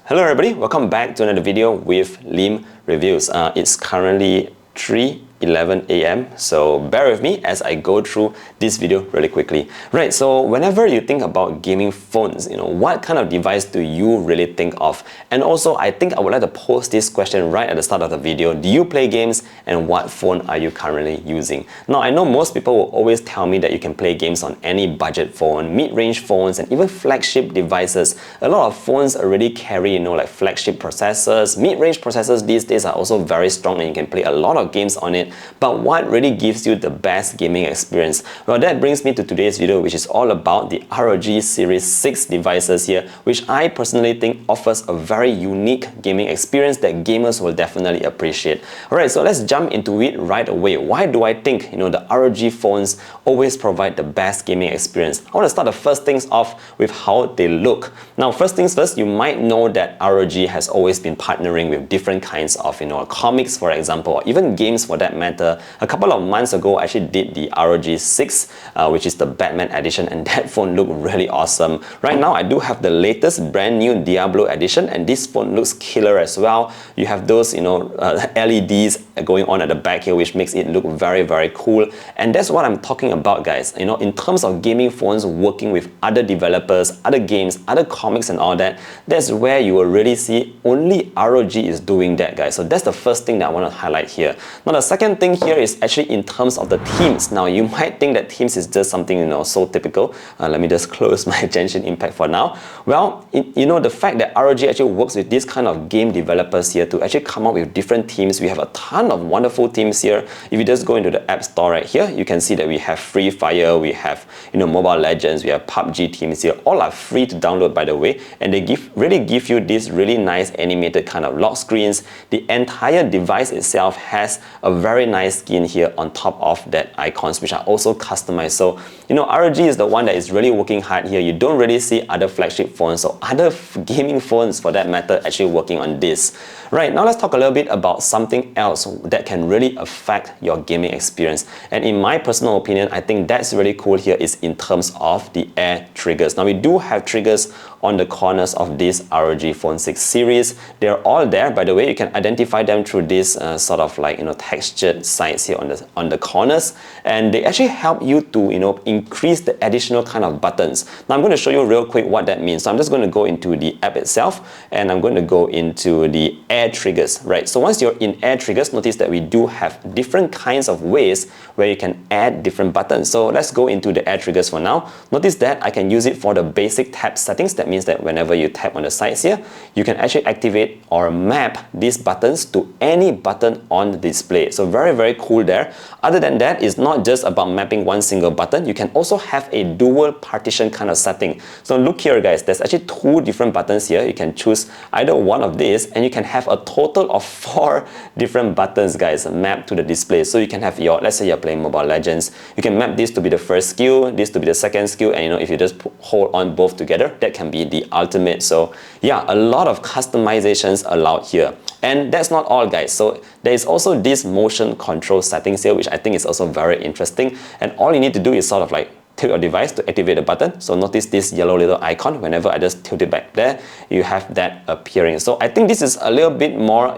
Hello everybody, welcome back to another video with Lim Reviews. It's currently 3:11 a.m. so bear with me as I go through this video really quickly. Right, so whenever you think about gaming phones, what kind of device do you really think of? And also, I think I would like to pose this question right at the start of the video. Do you play games and what phone are you currently using? Now, I know most people will always tell me that you can play games on any budget phone, mid-range phones, and even flagship devices. A lot of phones already carry, like flagship processors. Mid-range processors these days are also very strong and you can play a lot of games on it. But what really gives you the best gaming experience? Well, that brings me to today's video, which is all about the ROG Series 6 devices here, which I personally think offers a very unique gaming experience that gamers will definitely appreciate. Alright, so let's jump into it right away. Why do I think the ROG phones always provide the best gaming experience? I want to start the first things off with how they look. Now, first things first, you might know that ROG has always been partnering with different kinds of comics, for example, or even games for that matter. A couple of months ago, I actually did the ROG 6, which is the Batman edition, and that phone looked really awesome. Right now, I do have the latest brand new Diablo edition, and this phone looks killer as well. You have those, LEDs going on at the back here, which makes it look very, very cool. And that's what I'm talking about, guys. In terms of gaming phones working with other developers, other games, other comics and all that, that's where you will really see only ROG is doing that, guys. So that's the first thing that I want to highlight here. Now, the second thing here is actually in terms of the themes. Now, you might think that themes is just something, so typical. Let me just close my Genshin Impact for now. Well, the fact that ROG actually works with this kind of game developers here to actually come up with different themes. We have a ton of wonderful themes here. If you just go into the App Store right here, you can see that we have Free Fire, we have, Mobile Legends, we have PUBG themes here. All are free to download, by the way, and they really give you these really nice animated kind of lock screens. The entire device itself has a very nice skin here on top of that icons, which are also customized. So, ROG is the one that is really working hard here. You don't really see other flagship phones or other gaming phones for that matter actually working on this. Right, now let's talk a little bit about something else that can really affect your gaming experience. And in my personal opinion, I think that's really cool here is in terms of the AirTriggers. Now, we do have triggers on the corners of this ROG Phone 6 series. They're all there. By the way, you can identify them through this sort of like textured sides here on the corners, and they actually help you to increase the additional kind of buttons. Now, I'm going to show you real quick what that means. So I'm just going to go into the app itself, and I'm going to go into the AirTriggers. Right. So once you're in AirTriggers, notice that we do have different kinds of ways where you can add different buttons. So let's go into the AirTriggers for now. Notice that I can use it for the basic tap settings. That means that whenever you tap on the sides here, you can actually activate or map these buttons to any button on the display. So very, very cool there. Other than that, it's not just about mapping one single button. You can also have a dual partition kind of setting. So look here, guys, there's actually two different buttons here. You can choose either one of these, and you can have a total of 4 different buttons, guys, mapped to the display. So you can have let's say you're playing Mobile Legends, you can map this to be the first skill, this to be the second skill, and if you just hold on both together, that can be the ultimate. So yeah, a lot of customizations allowed here. And that's not all, guys. So there is also this motion control settings here, which I think is also very interesting. And all you need to do is sort of like tilt your device to activate the button. So notice this yellow little icon. Whenever I just tilt it back there, you have that appearing. So I think this is a little bit more,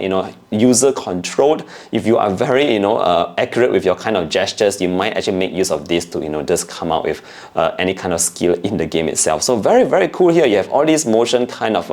user controlled. If you are very, accurate with your kind of gestures, you might actually make use of this to, just come out with any kind of skill in the game itself. So very, very cool here. You have all these motion kind of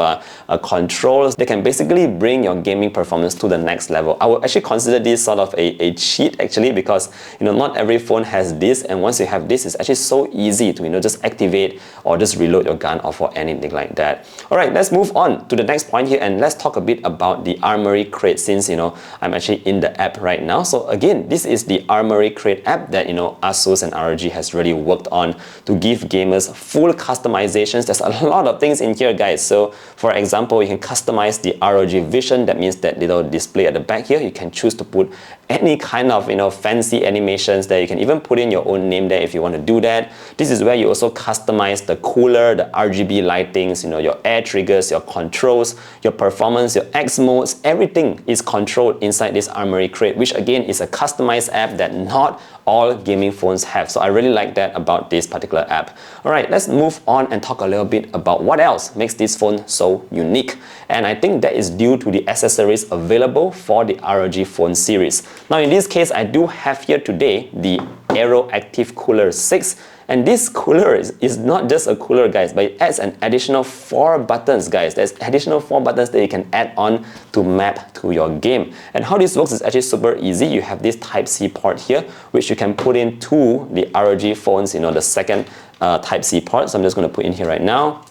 controls. They can basically bring your gaming performance to the next level. I would actually consider this sort of a cheat actually, because, not every phone has this. And once you have this, it's actually so easy to just activate or just reload your gun or for anything like that. All right, let's move on to the next point here, and let's talk a bit about the Armoury Crate, since I'm actually in the app right now. So again, this is the Armoury Crate app that ASUS and ROG has really worked on to give gamers full customizations. There's a lot of things in here, guys. So for example, you can customize the ROG Vision. That means that little display at the back here, you can choose to put any kind of fancy animations there. You can even put in your own name there if you want to do that. that, this is where you also customize the cooler, the RGB lightings, your AirTriggers, your controls, your performance, your X modes, everything is controlled inside this Armoury Crate, which again is a customized app that not all gaming phones have. So I really like that about this particular app. Alright, let's move on and talk a little bit about what else makes this phone so unique. And I think that is due to the accessories available for the ROG Phone series. Now in this case, I do have here today the ROG Cooler 6. And this cooler is not just a cooler, guys, but it adds an additional 4 buttons, guys. There's additional 4 buttons that you can add on to map to your game. And how this works is actually super easy. You have this Type-C port here, which you can put into the ROG phones, the second Type-C port. So I'm just going to put in here right now,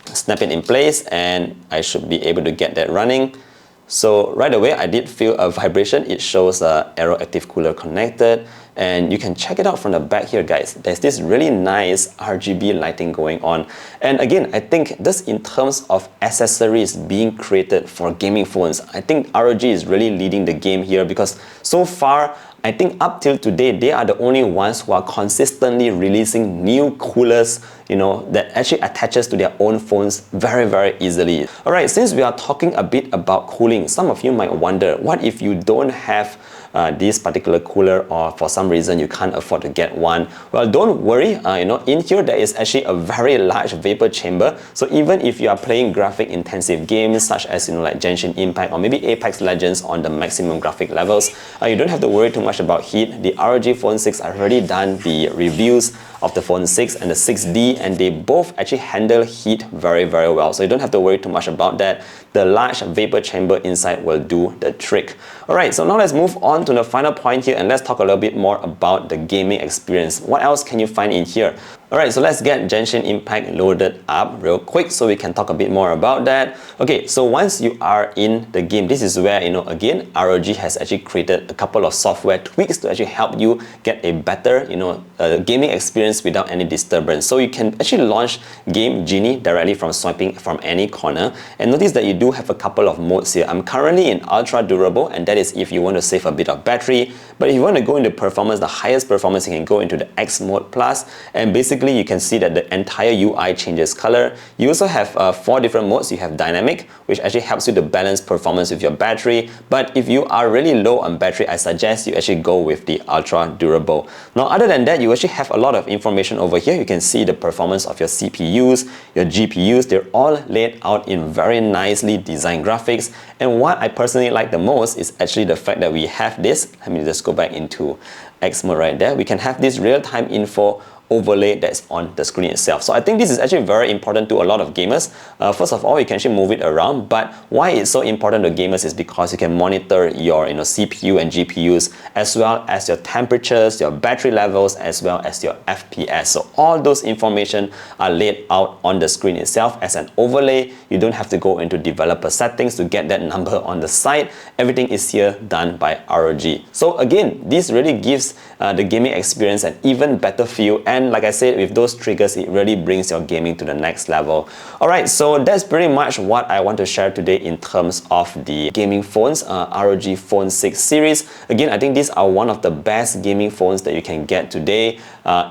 snap it in place, and I should be able to get that running. So right away, I did feel a vibration. It shows ROG Cooler connected. And you can check it out from the back here, guys. There's this really nice RGB lighting going on. And again, I think just in terms of accessories being created for gaming phones, I think ROG is really leading the game here, because so far, I think up till today, they are the only ones who are consistently releasing new coolers, that actually attaches to their own phones very, very easily. Alright, since we are talking a bit about cooling, some of you might wonder, what if you don't have this particular cooler, or for some reason you can't afford to get one? Well, don't worry, in here there is actually a very large vapor chamber. So even if you are playing graphic intensive games such as like Genshin Impact or maybe Apex Legends on the maximum graphic levels, you don't have to worry too much about heat. The ROG Phone 6, I've already done the reviews of the Phone 6 and the 6D, and they both actually handle heat very, very well. So you don't have to worry too much about that. The large vapor chamber inside will do the trick. Alright, so now let's move on to the final point here, and let's talk a little bit more about the gaming experience. What else can you find in here? Alright, so let's get Genshin Impact loaded up real quick so we can talk a bit more about that. Okay, so once you are in the game, this is where, again, ROG has actually created a couple of software tweaks to actually help you get a better, gaming experience without any disturbance. So you can actually launch Game Genie directly from swiping from any corner. And notice that you do have a couple of modes here. I'm currently in Ultra Durable, and that is if you want to save a bit of battery. But if you want to go into performance, the highest performance, you can go into the X Mode Plus, and basically you can see that the entire UI changes color. You also have 4 different modes. You have Dynamic, which actually helps you to balance performance with your battery. But if you are really low on battery, I suggest you actually go with the Ultra Durable. Now, other than that, you actually have a lot of information over here. You can see the performance of your CPUs, your GPUs. They're all laid out in very nicely designed graphics. And what I personally like the most is actually the fact that we have this. Let me just go back into X mode right there. We can have this real-time info overlay that's on the screen itself. So I think this is actually very important to a lot of gamers. First of all, you can actually move it around, but why it's so important to gamers is because you can monitor your CPU and GPUs, as well as your temperatures, your battery levels, as well as your FPS. So all those information are laid out on the screen itself as an overlay. You don't have to go into developer settings to get that number on the side. Everything is here done by ROG. So again, this really gives the gaming experience an even better feel. And like I said, with those triggers, it really brings your gaming to the next level. Alright, so that's pretty much what I want to share today in terms of the gaming phones, ROG Phone 6 series. Again, I think these are one of the best gaming phones that you can get today.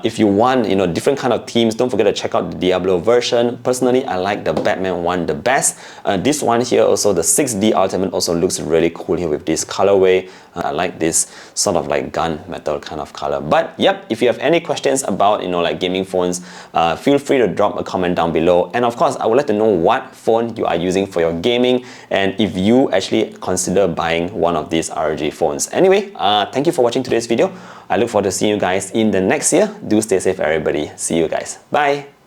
If you want, different kind of themes, don't forget to check out the Diablo version. Personally, I like the Batman one the best. This one here also, the 6D Ultimate, also looks really cool here with this colorway. I like this sort of like gunmetal kind of color. But yep, if you have any questions about like gaming phones, feel free to drop a comment down below. And of course, I would like to know what phone you are using for your gaming, and if you actually consider buying one of these ROG phones. Anyway, thank you for watching today's video. I look forward to seeing you guys in the next year. Do stay safe, everybody. See you guys. Bye.